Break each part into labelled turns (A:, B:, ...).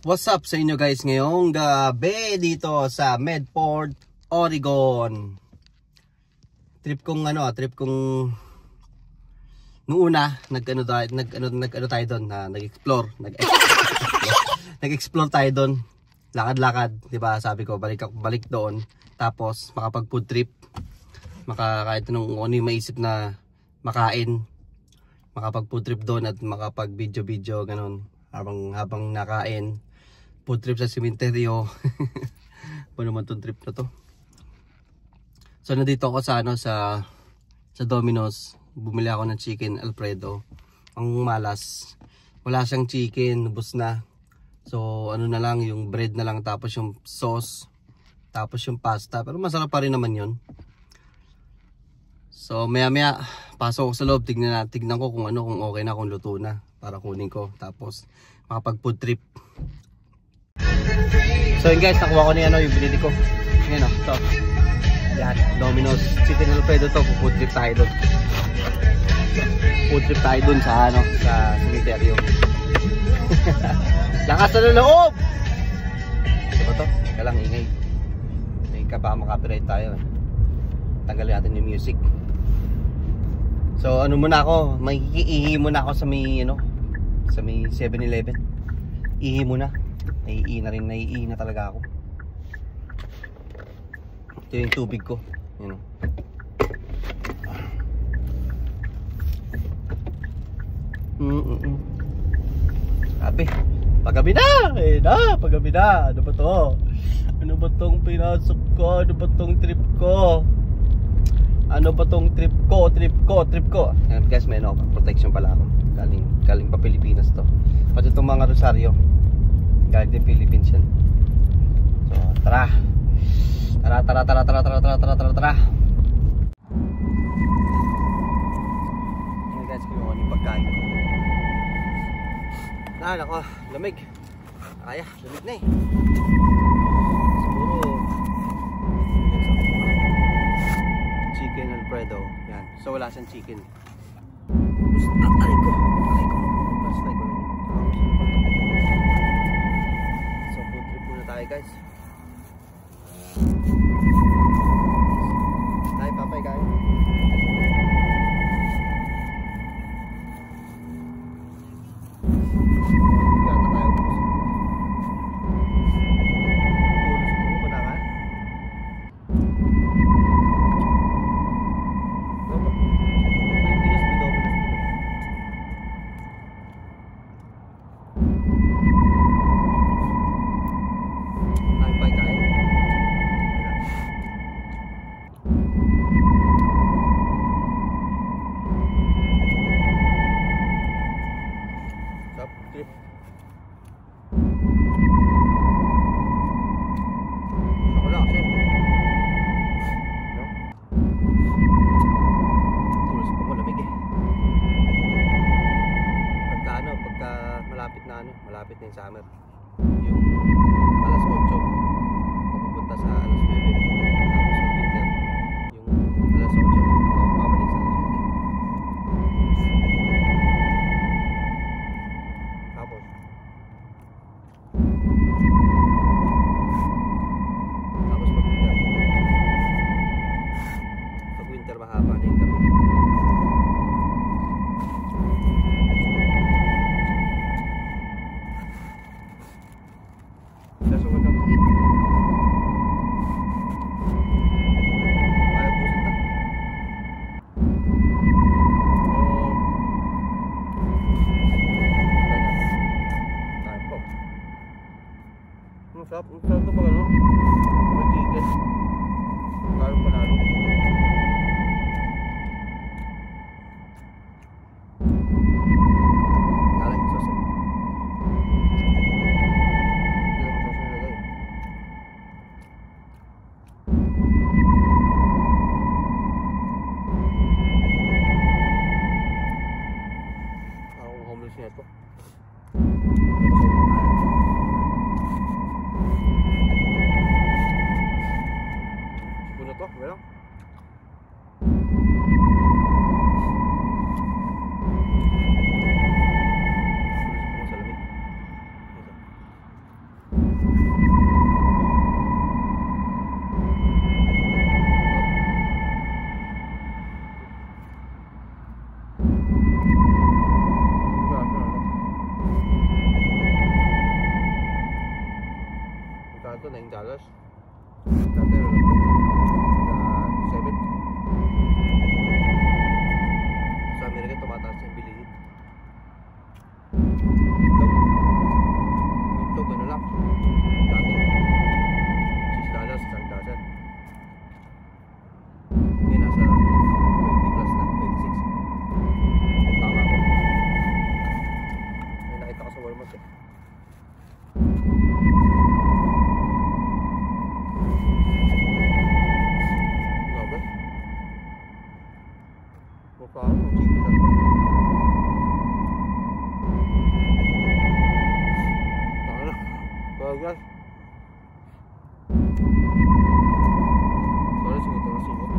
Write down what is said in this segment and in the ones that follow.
A: What's up sa inyo guys ngayong gabi dito sa Medford, Oregon. Trip kong noong una nag-ano tayo doon, nag-explore tayo doon. Lakad-lakad, 'di ba? Sabi ko balik doon tapos makapag-food trip. Kahit anong ano yung maisip na makain, makapag-food trip doon at makapag-video ganun habang nakain. Food trip sa sementeryo. Ano naman tong trip na to? So nandito ako sa Domino's. Bumili ako ng chicken Alfredo. Ang malas, wala siyang chicken, ubos na. So ano na lang, yung bread na lang, tapos yung sauce, tapos yung pasta. Pero masarap pa rin naman yun. So maya pasok ko sa loob, tignan ko kung okay na, kung luto na, para kunin ko. Tapos makapag food trip. So yun guys, nakuha ko na yung binili ko. Yan o, ito. Yan, Domino's chicken Alfredo to. Food trip tayo doon. Food trip tayo doon sa cemetery. Lakas na loob! Ito ba to? Kalang ingay. May makapiright tayo. Tanggalin natin yung music. So ano muna ako, ihi muna ako sa may 7-Eleven. Ihi muna. Naiihi na talaga ako. Ito yung tubig ko. Yun o. Sabi, paggabi na! Paggabi na! Ano ba to? Ano ba tong pinasok ko? Ano ba tong trip ko? Ano ba tong trip ko? Yan guys, may protection pala ako. Galing pa Pilipinas to. Pati itong mga rosaryo, galing din Philippines yan. So tara. Yan guys, kinuha yung pagkain ko. Nako, lamig. Lamig na eh. Siguro chicken Alfredo. Yan. So wala siyang chicken. Aray ko. So food trip muna tayo guys. Hi papay guys. Malapit na yung summer. Yung alas 8 papupunta sa alas 9. Tapos sa winter, yung alas 8 pabalik sa alas 7. Tapos pag winter mahaba na yung gabi. Masarap ito pag matigas. Parang panalo. Galing sauce eh. Galing sauce nilagay. Akong homeless niya ito. Bueno. Dati ano lang to? 7. Sa Amerika tumataas yung bilihin. Itlog ano lang. Dati $6 isang dozen. Ngayon nasa 20 plus na, 26. Tama ko. May nakita ko sa Walmart eh. Grabe. Mukha ako, chicken lang to. Tama na. Bagal. Sorry, singit na singit.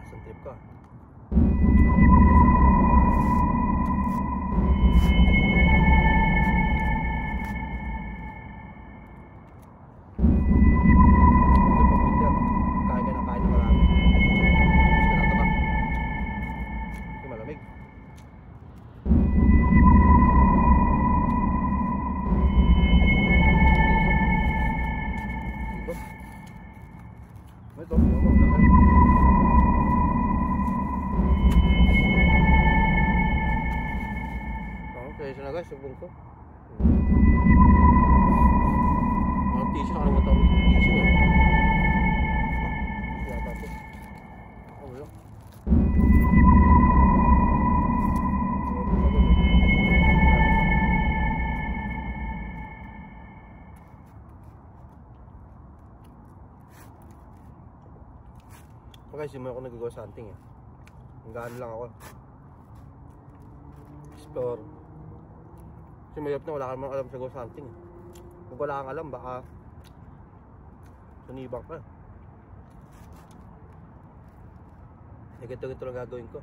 A: Asan trip ka? Kaya na guys, subong ko. Mga tissue, nakalimutan ko yung tissue eh. Tissue yata ito. Wala. Guys, hindi mo ako nagagawa sa hunting eh. Hanggaan lang ako. Explore. Kasi mayroon na wala ka naman alam sa ghost hunting eh. Kung wala kang alam, baka sunibang ka. Ganito lang gagawin ko.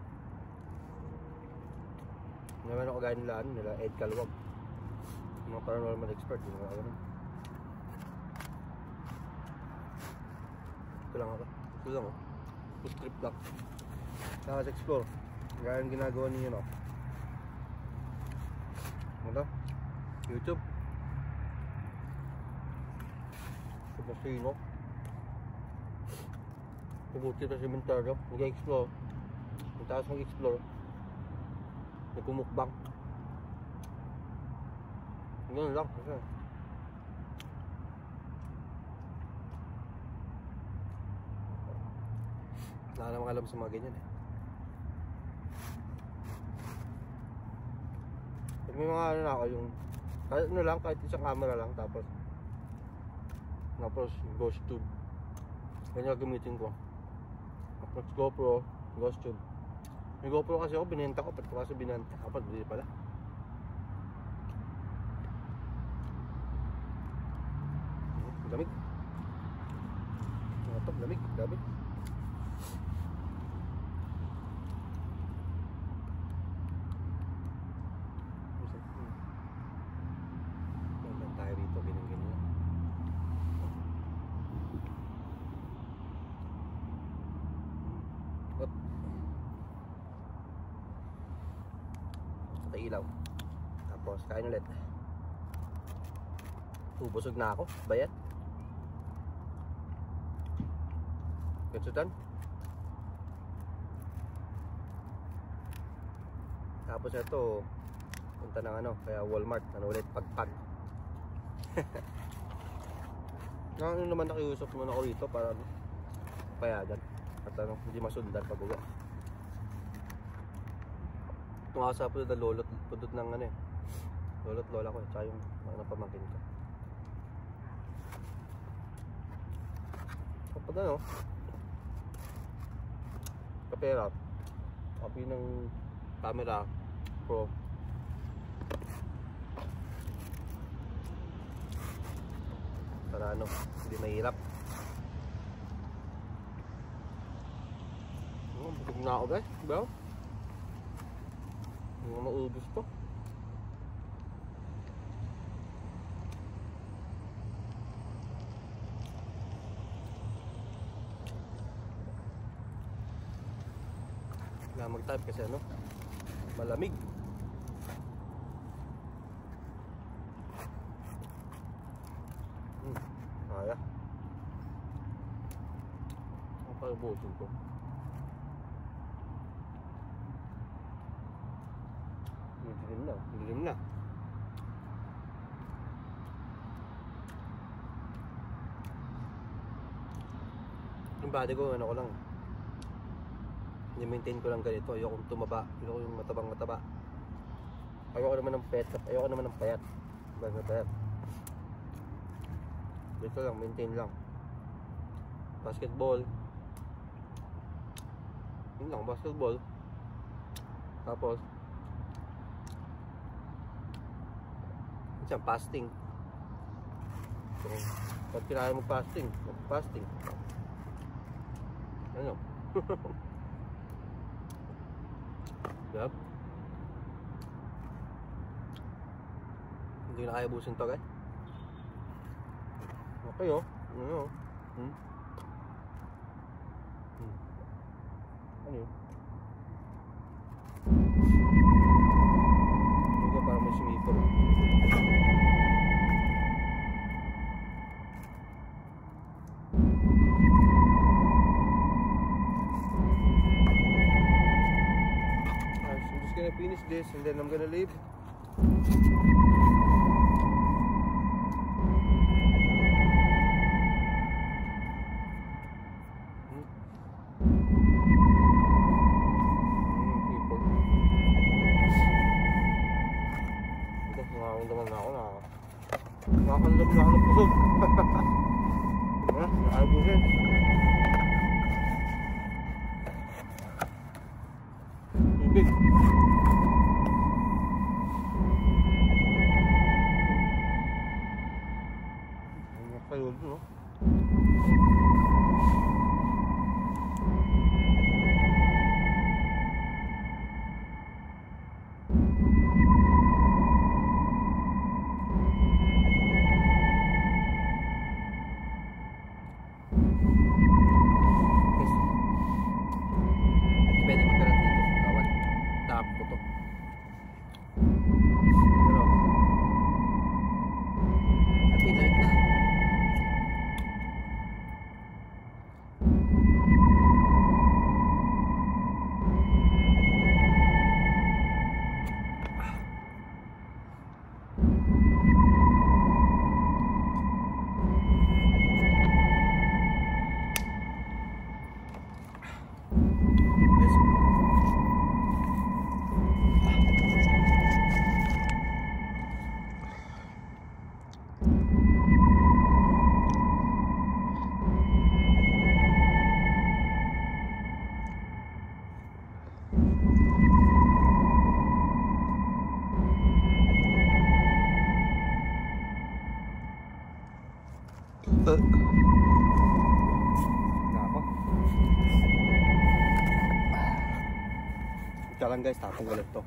A: Naman ako gaya nila Ed Calwag, mga paranormal expert, yung mga ganun. Ito lang ako. Ito lang oh. Push trip lang. Tapos explore. Gaya yung ginagawa niyo no. Ano? YouTube. Kapasino. Pubuti sa sementeryo. Nag-explore. Yung taas mag-explore. Nagkumukbang. Ganun lang. Kasi wala namang alam sa mga ganyan eh. Pag may mga ano na ako yung kahit ano lang, kahit isang camera lang, tapos ghost tube. Ganyan gamitin ko. Tapos GoPro, ghost tube. May GoPro kasi ako, binenta ko. Ba't ko kasi binenta? Kapag hindi pala. Lamig. Ito, lamig. Lamig. Tayo rito, ganyan-ganyan. Sa ilaw. Tapos kain ulit. Busog na ako. Bayat. Katsutan. Tapos ito punta ng ano, kaya Walmart, ano ulit, pagpag. Ano naman nakiusap naman ako rito para payagan at ano, hindi masundan pag uwi. Tumasa po na lolot pudot ng ano eh, lolot lola ko eh, tsaka yung ano pamangkin ko. Kapag ano kapera copy ng camera pro para ano, hindi mahirap. Busog na ako guys, diba? Hindi mo maubos to. na mag-type kasi ano, malamig. Kaya. Ang pag-busin ko. Dilim na. Yung body ko, ano ko lang, i-maintain ko lang ganito. Ayoko tumaba, ayoko yung matabang-mataba. Ayoko naman ng payat, ayoko naman ng payat. Payat. Dito lang, maintain lang. Basketball. Yun lang, basketball. Tapos isang fasting. So, pag kailangan mo fasting, mag-fasting. Ano? Yup. Hindi na kaya busin to, guys. Okay, oh. Ano? Ano yun? Hindi para may sumipol. I'm just gonna finish this and then I'm gonna leave. Nakakandam na ako ng pusog. Nakabusin. Tubig. Ang kayo doon, no? Ito lang guys, tatanggalin to.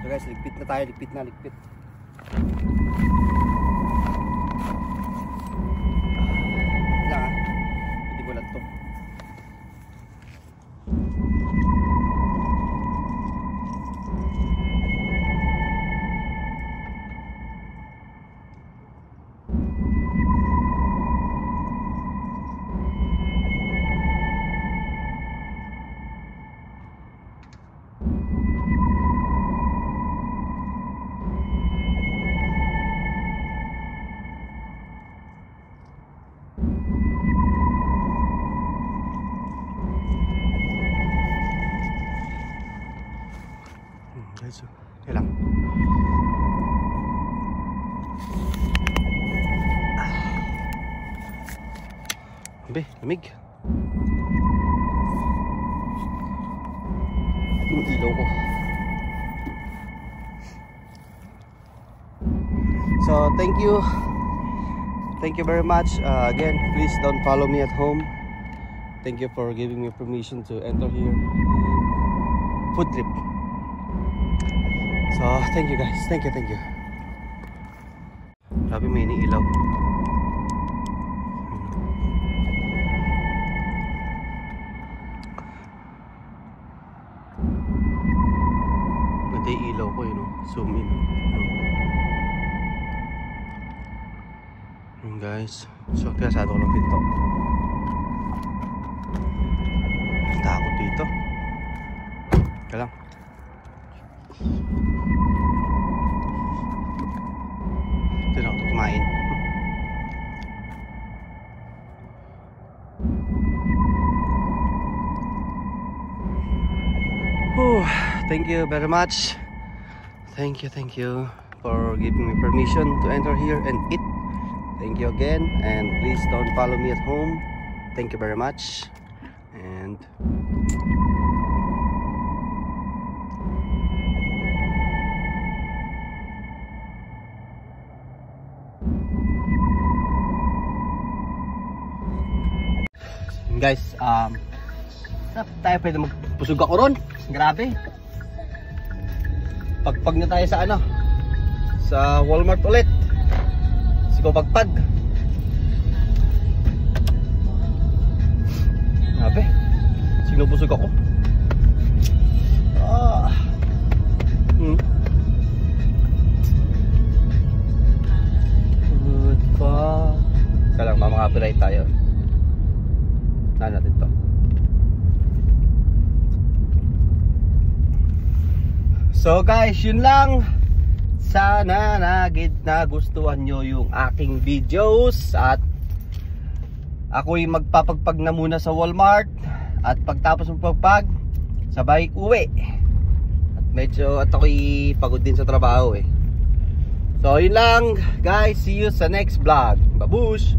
A: Guys, ligpit na tayo, ligpit. Lang pwede ko lang to. Grabe, lamig. Yung ilaw ko. So, thank you. Thank you very much. Again, please don't follow me at home. Thank you for giving me permission to enter here. Food trip. So, thank you guys. Thank you, thank you. Grabe, may iniilaw. Ganda yung ilaw ko, yun. Zoom in. Yun guys. So, kaya sado ko ng pinto. Takot dito. Kaya lang. Ito na ako kumain. Thank you very much. Thank you for giving me permission to enter here and eat. Thank you again, and please don't follow me at home. Thank you very much. And guys, tayo pwede magpusog ako ron. Grabe. Pagpag na tayo sa ano, sa Walmart ulit. Siko pagpag. Grabe. Sinubusog ako. Good pa. Kaya lang, mamaka-copyright tayo. Saan natin to? So guys, yun lang. Sana nagustuhan nyo yung aking videos. At ako'y magpapagpag na muna sa Walmart. At pagtapos ng pagpag, sabay uwi. At ako'y pagod din sa trabaho eh. So yun lang guys. See you sa next vlog. Babush!